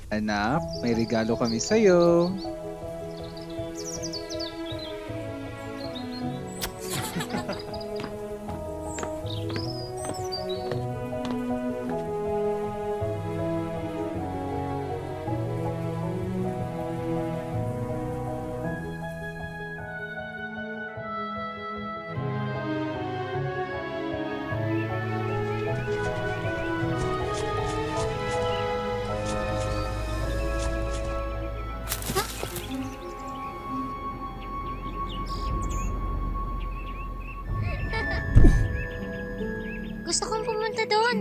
Anak, may regalo kami sa'yo. Gusto kong pumunta doon.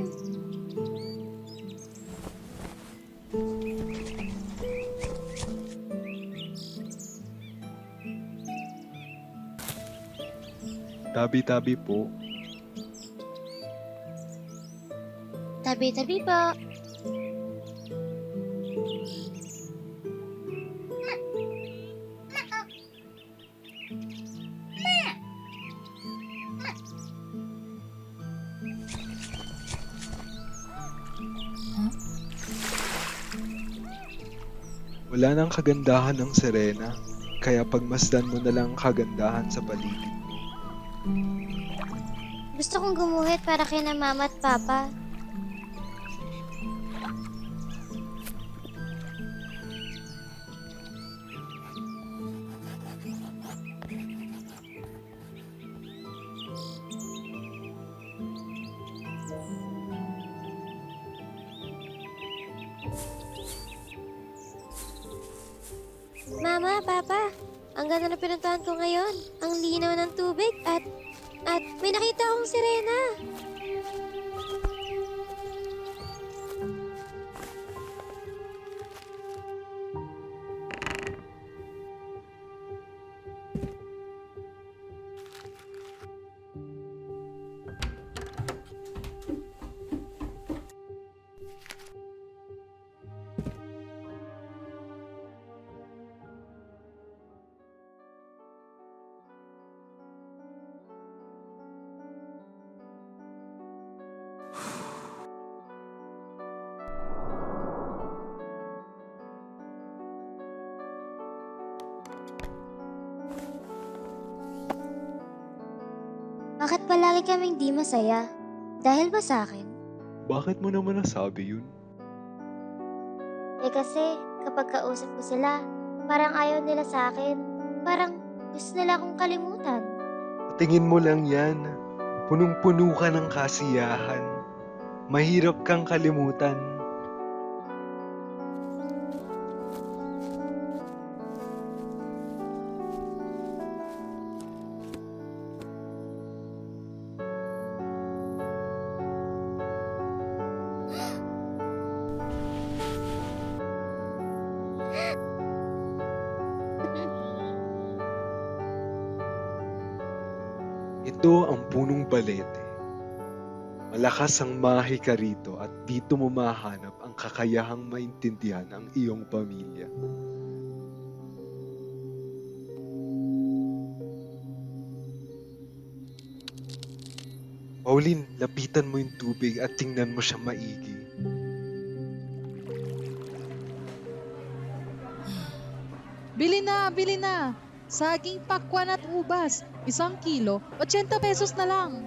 Tabi-tabi po. Tabi-tabi po. Wala nang kagandahan ng Serena, kaya pagmasdan mo na lang ang kagandahan sa paligid. Gusto kong gumuhit para kina mama at papa. Mama, papa, ang ganda na pinuntahan ko ngayon. Ang linaw ng tubig at may nakita akong sirena. Bakit palagi kaming di masaya? Dahil ba sa akin? Bakit mo naman nasabi yun? Kasi kapag kausap ko sila, parang ayaw nila sa akin. Parang gusto nila akong kalimutan. Tingin mo lang yan. Punong-puno ka ng kasiyahan. Mahirap kang kalimutan. Ito ang punong balete. Malakas ang mahika rito at dito mo mahanap ang kakayahang maintindihan ang iyong pamilya. Pauline, lapitan mo yung tubig at tingnan mo siya maigi. Bili na, bili na! Saging pakwan at ubas. 1 kilo, 80 pesos na lang.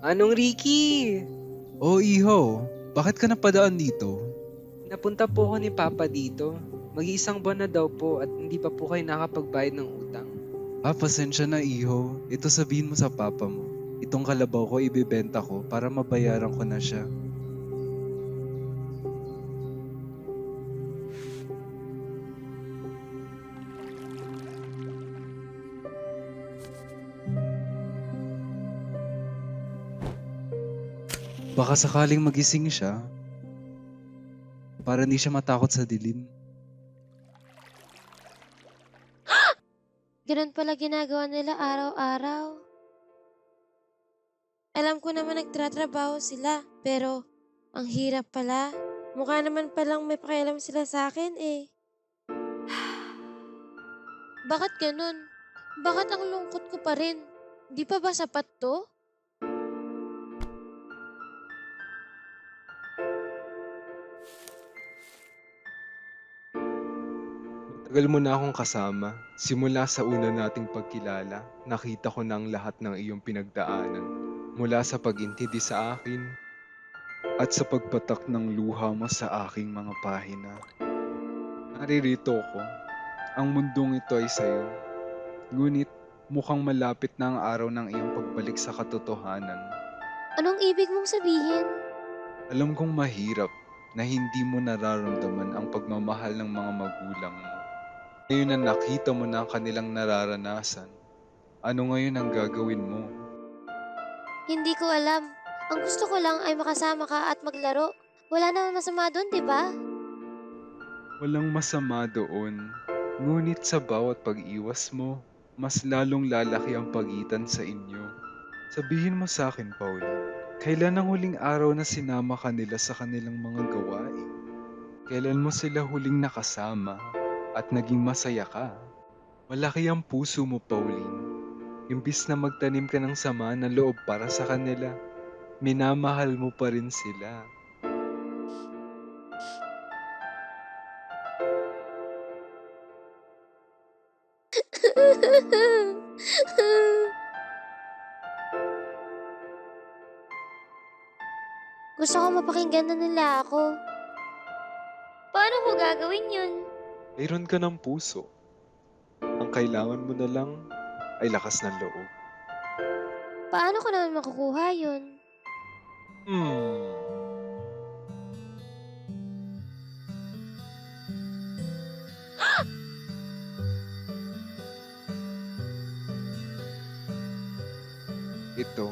Anong Ricky? Oh, iho, bakit ka napadaan dito? Napunta po ako ni Papa dito. Mag-iisang buwan na daw po at hindi pa po kayo nakapagbayad ng utang. Pasensya na iho. Ito sabihin mo sa papa mo. Itong kalabaw ko ibibenta ko para mabayaran ko na siya. Baka sakaling magising siya, para hindi siya matakot sa dilim. Ganun pala ginagawa nila araw-araw. Alam ko naman nagtratrabaho sila, pero Ang hirap pala. Mukha naman palang may pakialam sila sa akin eh. Bakit ganun? Bakit ang lungkot ko pa rin? Di pa ba sapat to? Tagal mo na akong kasama. Simula sa una nating pagkilala, nakita ko na ang lahat ng iyong pinagdaanan. Mula sa pag-intindi sa akin at sa pagpatak ng luha mo sa aking mga pahina. Naririto ko. Ang mundong ito ay sayo. Ngunit mukhang malapit na ang araw ng iyong pagbalik sa katotohanan. Anong ibig mong sabihin? Alam kong mahirap na hindi mo nararamdaman ang pagmamahal ng mga magulang mo. Ngayon na nakita mo na ang kanilang nararanasan, ano ngayon ang gagawin mo? Hindi ko alam. Ang gusto ko lang ay makasama ka at maglaro. Wala naman masama doon, di ba? Walang masama doon. Ngunit sa bawat pag-iwas mo, mas lalong lalaki ang pagitan sa inyo. Sabihin mo sa akin, Pauline, kailan ang huling araw na sinama ka nila sa kanilang mga gawain? Kailan mo sila huling nakasama at naging masaya ka? Malaki ang puso mo, Pauline. Imbis na magtanim ka ng sama ng loob para sa kanila, minamahal mo pa rin sila. Gusto ko mapakinggan na nila ako. Paano ko gagawin yun? Mayroon ka ng puso. Ang kailangan mo na lang ay lakas ng loob. Paano ko naman makukuha yun? Hmm. Ito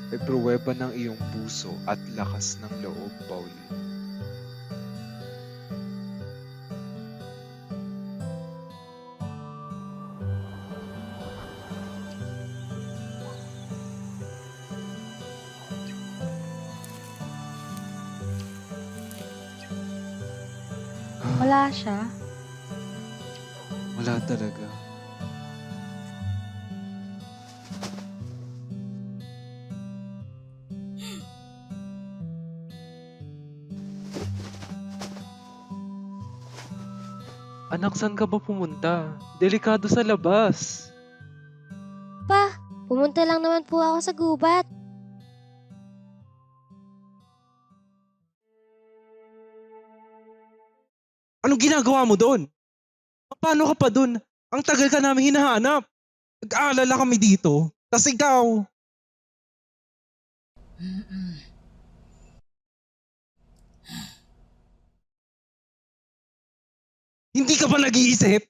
ay pruweba ng iyong puso at lakas ng loob, Pauline. Wala siya. Wala talaga. Anak, saan ka ba pumunta? Delikado sa labas. Pa, pumunta lang naman po ako sa gubat. Anong ginagawa mo doon? Paano ka pa doon? Ang tagal ka namin hinahanap. Nag-aalala kami dito. Tas ikaw. Hindi ka ba nag-iisip?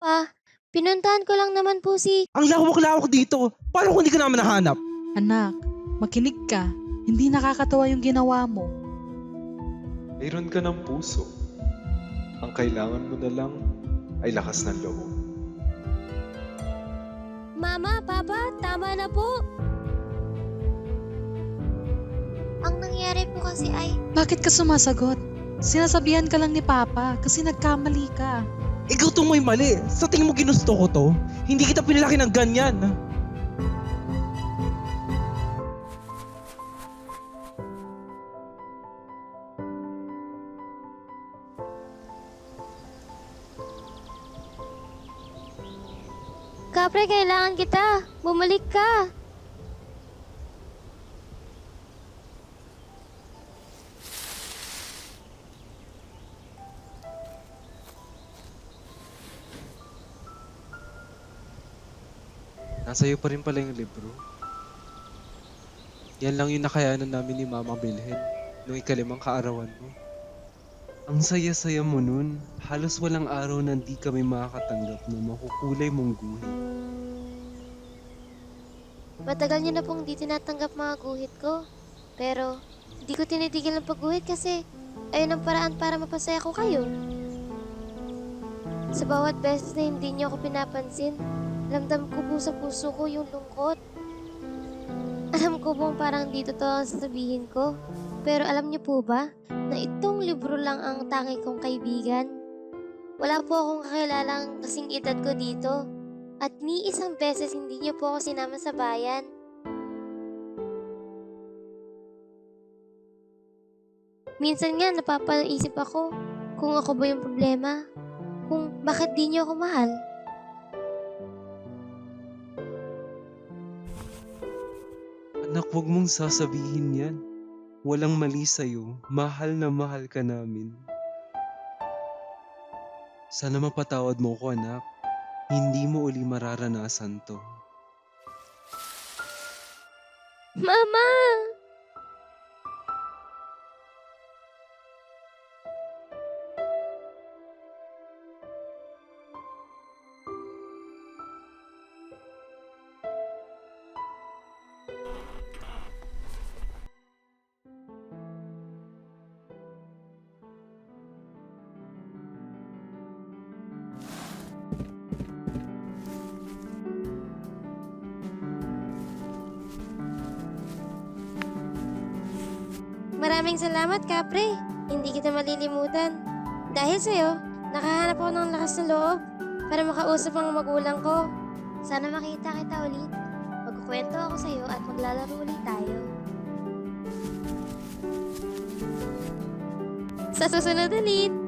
Pa, pinuntahan ko lang naman po si... Ang lawak-lawak dito. Paano kung hindi ka namin nahanap? Anak, makinig ka. Hindi nakakatawa yung ginawa mo. Mayroon ka ng puso. Ang kailangan mo na lang ay lakas ng loob. Mama, Papa, tama na po. Ang nangyari po kasi ay... Bakit ka sumasagot? Sinasabihan ka lang ni Papa kasi nagkamali ka. Ikaw itong may mali. Sa tingin mo ginusto ko to? Hindi kita pinalaki ng ganyan. Kapre, kailangan kita. Bumalik ka. Nasa iyo pa rin pala yung libro. Yan lang yung nakayanan namin ni Mama bilhin nung ikalimang kaarawan mo. Ang saya-saya mo nun. Halos walang araw na di kami makakatanggap na makukulay mong guhit. Matagal niyo na pong di tinatanggap mga guhit ko. Pero, di ko tinitigil ang pagguhit kasi ayun ang paraan para mapasaya ko kayo. Sa bawat beses na hindi niyo ako pinapansin, ramdam ko po sa puso ko yung lungkot. Alam ko pong parang dito to ang sasabihin ko. Pero alam niyo po ba na itong libro lang ang tangi kong kaibigan? Wala po akong kakilalang kasing edad ko dito. At ni isang beses hindi niyo po ako sinama sa bayan. Minsan nga napapaisip ako kung ako ba yung problema. Kung bakit di niyo ako mahal. Anak, huwag mong sasabihin yan. Walang mali sa'yo. Mahal na mahal ka namin. Sana mapatawad mo ko, anak. Hindi mo uli mararanasan to. Mama! Maraming salamat, Kapre. Hindi kita malilimutan. Dahil sa'yo, nakahanap ako ng lakas ng loob para makausap ang magulang ko. Sana makita kita ulit. Magkukwento ako sa'yo at maglalaro ulit tayo. Sa susunod ulit!